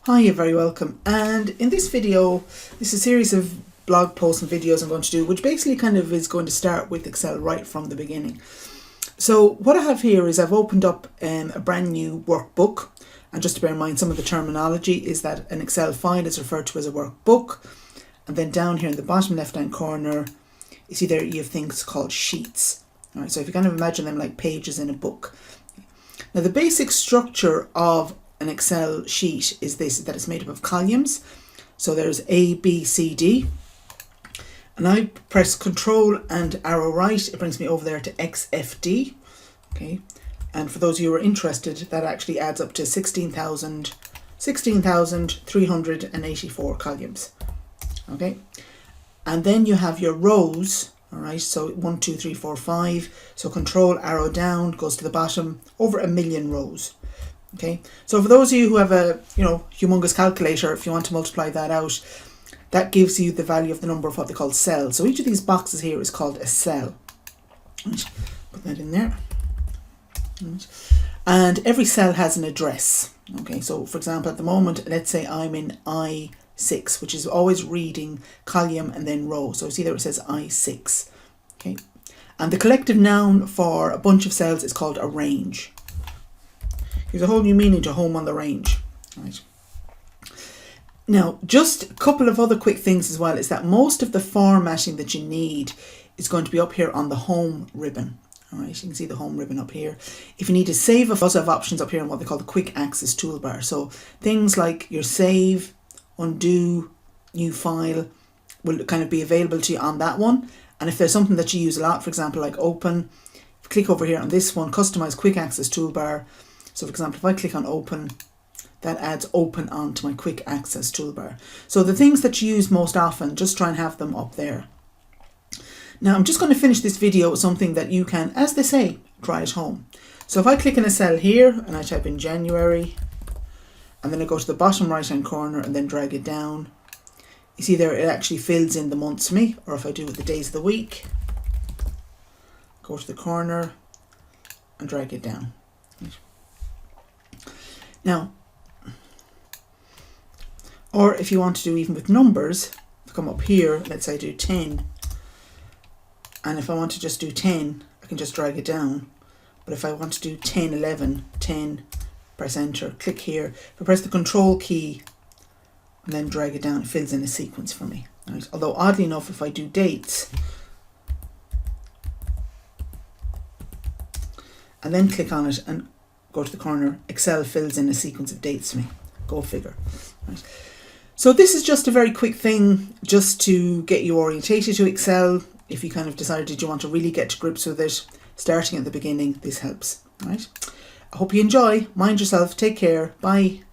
Hi, you're very welcome. And in this video, this is a series of blog posts and videos I'm going to do, which basically kind of is going to start with Excel right from the beginning. So what I have here is I've opened up a brand new workbook. And just to bear in mind, some of the terminology is that an Excel file is referred to as a workbook. And then down here in the bottom left-hand corner, you see there you have things called sheets. All right, so if you kind of imagine them like pages in a book. Now the basic structure of an Excel sheet is this, that it's made up of columns. So there's A, B, C, D. And I press Control and arrow right, it brings me over there to XFD. Okay. And for those of you who are interested, that actually adds up to 16,384 columns. Okay. And then you have your rows. All right, so 1, 2, 3, 4, 5. So Control arrow down goes to the bottom, over 1 million rows. Okay, so for those of you who have a humongous calculator, if you want to multiply that out, that gives you the value of the number of what they call cells. So each of these boxes here is called a cell. Right, put that in there. Right. And every cell has an address. Okay, so for example, at the moment, let's say I'm in I6, which is always reading column and then row. So see there it says I6. Okay, and the collective noun for a bunch of cells is called a range. There's a whole new meaning to home on the range. Right. Now, just a couple of other quick things as well is that most of the formatting that you need is going to be up here on the home ribbon. All right, you can see the home ribbon up here. If you need to save, you also have options up here in what they call the quick access toolbar. So things like your save, undo, new file will kind of be available to you on that one. And if there's something that you use a lot, for example, like open, click over here on this one, customize quick access toolbar. So for example, if I click on open, that adds open onto my quick access toolbar. So the things that you use most often, just try and have them up there. Now I'm just going to finish this video with something that you can, as they say, try at home. So if I click in a cell here and I type in January, and then I go to the bottom right hand corner and then drag it down, you see there it actually fills in the months for me. Or if I do it the days of the week, go to the corner and drag it down. Now, or if you want to do even with numbers, come up here, let's say I do 10. And if I want to just do 10, I can just drag it down. But if I want to do 10, 11, 10, press enter, click here. If I press the control key and then drag it down, it fills in a sequence for me. Right? Although oddly enough, if I do dates and then click on it and go to the corner, Excel fills in a sequence of dates for me. Go figure. Right. So this is just a very quick thing just to get you orientated to Excel. If you kind of decided you want to really get to grips with it, starting at the beginning, this helps. Right. I hope you enjoy. Mind yourself. Take care. Bye.